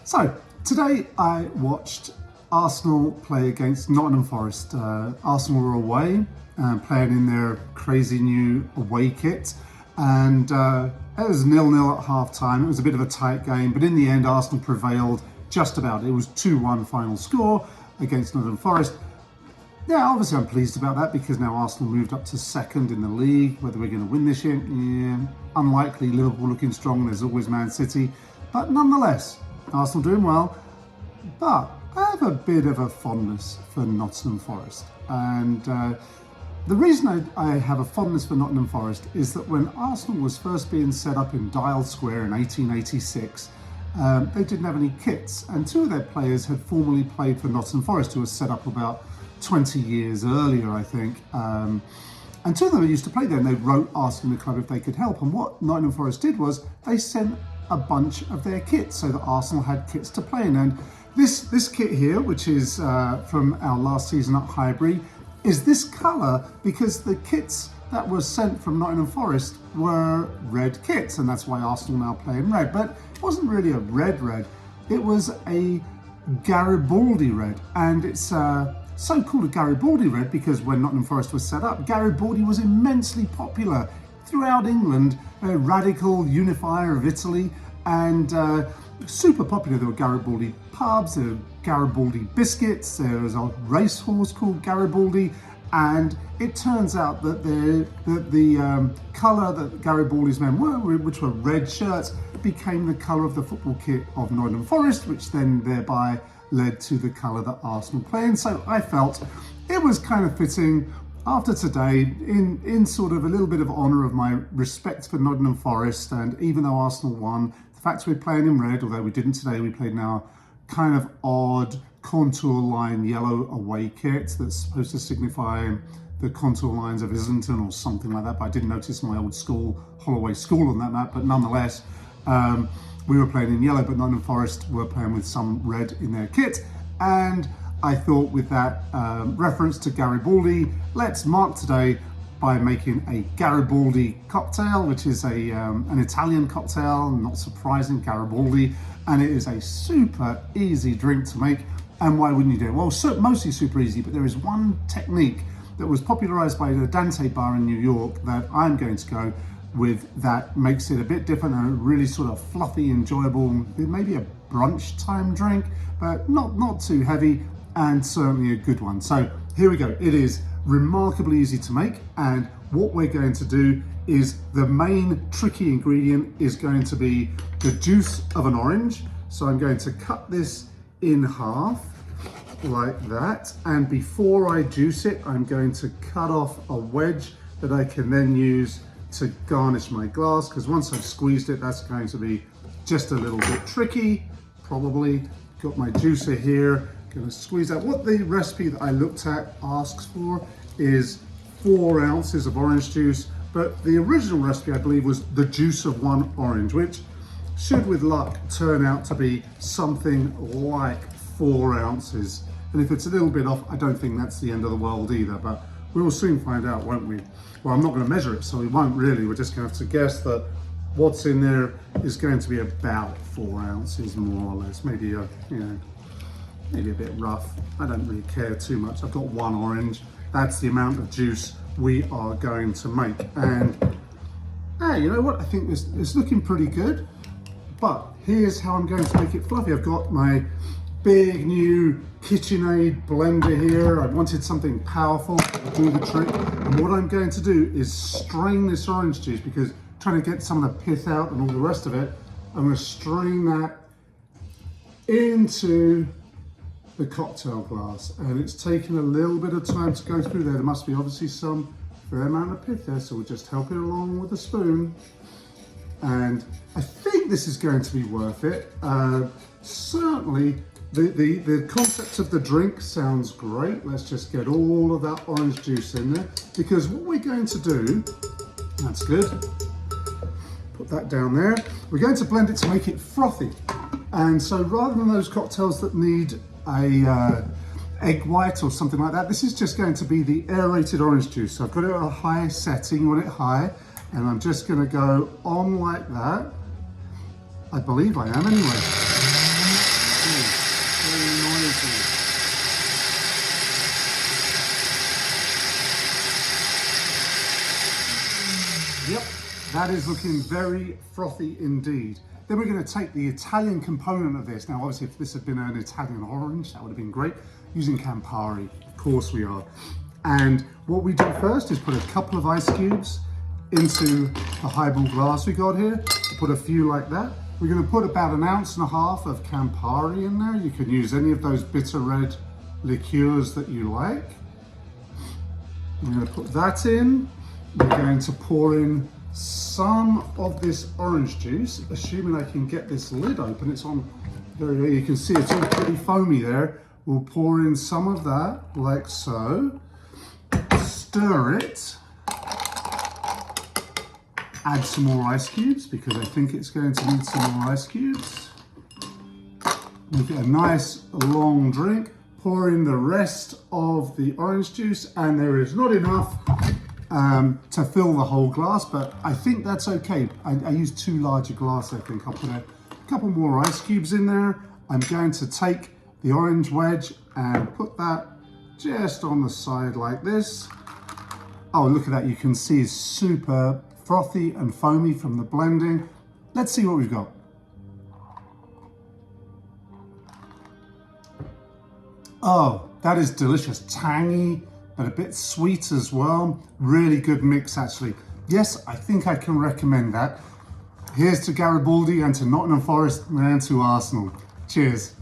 So today I watched Arsenal play against Nottingham Forest. Arsenal were away, playing in their crazy new away kit, and it was 0-0 at half time. It was a bit of a tight game, but in the end Arsenal prevailed just about. It was 2-1 final score against Nottingham Forest. Yeah, obviously I'm pleased about that because now Arsenal moved up to second in the league. Whether we're going to win this year, yeah, unlikely. Liverpool looking strong, there's always Man City. But nonetheless, Arsenal doing well. But I have a bit of a fondness for Nottingham Forest. And the reason I have a fondness for Nottingham Forest is that when Arsenal was first being set up in Dial Square in 1886, they didn't have any kits. And two of their players had formerly played for Nottingham Forest, who was set up about 20 years earlier, I think. And two of them used to play there, and they wrote asking the club if they could help. And what Nottingham Forest did was they sent a bunch of their kits so that Arsenal had kits to play in. And this kit here, which is from our last season at Highbury, is this colour because the kits that were sent from Nottingham Forest were red kits, and that's why Arsenal now play in red. But it wasn't really a red, it was a Garibaldi red, and it's so called a Garibaldi red because when Nottingham Forest was set up, Garibaldi was immensely popular throughout England, a radical unifier of Italy, and super popular. There were Garibaldi pubs, there were Garibaldi biscuits, there was a racehorse called Garibaldi, and it turns out that the colour that Garibaldi's men were, which were red shirts, became the colour of the football kit of Nottingham Forest, which then thereby led to the colour that Arsenal play in. So I felt it was kind of fitting after today, in sort of a little bit of honour of my respect for Nottingham Forest, and even though Arsenal won, the fact we're playing in red, although we didn't today, we played in our kind of odd contour line yellow away kit that's supposed to signify the contour lines of Islington or something like that, but I didn't notice my old school, Holloway School on that map, but nonetheless, we were playing in yellow, but Nottingham Forest were playing with some red in their kit, and I thought with that reference to Garibaldi, let's mark today by making a Garibaldi cocktail, which is an Italian cocktail, not surprising, Garibaldi, and it is a super easy drink to make. And why wouldn't you do it? Well, mostly super easy, but there is one technique that was popularized by the Dante bar in New York that I'm going to go with that makes it a bit different and a really sort of fluffy, enjoyable, maybe a brunch time drink, but not too heavy, and certainly a good one. So here we go. It is remarkably easy to make, and what we're going to do is the main tricky ingredient is going to be the juice of an orange. So I'm going to cut this in half like that, and before I juice it, I'm going to cut off a wedge that I can then use to garnish my glass, because once I've squeezed it, that's going to be just a little bit tricky, probably. Got my juicer here, gonna squeeze out. What the recipe that I looked at asks for is 4 ounces of orange juice, but the original recipe, I believe, was the juice of 1 orange, which should, with luck, turn out to be something like 4 ounces. And if it's a little bit off, I don't think that's the end of the world either, but we'll soon find out, won't we? Well, I'm not going to measure it, so we won't really. We're just going to have to guess that what's in there is going to be about 4 ounces, more or less. Maybe a, maybe a bit rough. I don't really care too much. I've got 1 orange. That's the amount of juice we are going to make. And hey, you know what? I think it's looking pretty good. But here's how I'm going to make it fluffy. I've got my big new KitchenAid blender here. I wanted something powerful to do the trick. And what I'm going to do is strain this orange juice, because trying to get some of the pith out and all the rest of it, I'm going to strain that into the cocktail glass. And it's taken a little bit of time to go through there. There must be obviously some fair amount of pith there, so we'll just help it along with a spoon. And I think this is going to be worth it. Certainly, the concept of the drink sounds great. Let's just get all of that orange juice in there, because what we're going to do, that's good, put that down there. We're going to blend it to make it frothy. And so rather than those cocktails that need a egg white or something like that, this is just going to be the aerated orange juice. So I've got it at a high setting, want it high, and I'm just going to go on like that. I believe I am anyway. that is looking very frothy indeed. Then we're going to take the Italian component of this. Now, obviously, if this had been an Italian orange, that would have been great. Using Campari, of course we are. And what we do first is put a couple of ice cubes into the highball glass we got here. Put a few like that. We're going to put about 1.5 ounces of Campari in there. You can use any of those bitter red liqueurs that you like. I'm going to put that in. We're going to pour in some of this orange juice, assuming I can get this lid open. It's on very, you can see it's all pretty foamy there. We'll pour in some of that, like so. Stir it. Add some more ice cubes, because I think it's going to need some more ice cubes. Make it a nice long drink. Pour in the rest of the orange juice, and there is not enough to fill the whole glass, but I think that's okay. I used too large a glass, I think. I'll put a couple more ice cubes in there. I'm going to take the orange wedge and put that just on the side like this. Oh, look at that. You can see it's super frothy and foamy from the blending. Let's see what we've got. Oh, that is delicious. Tangy, but a bit sweet as well. Really good mix, actually. Yes, I think I can recommend that. Here's to Garibaldi and to Nottingham Forest and to Arsenal. Cheers.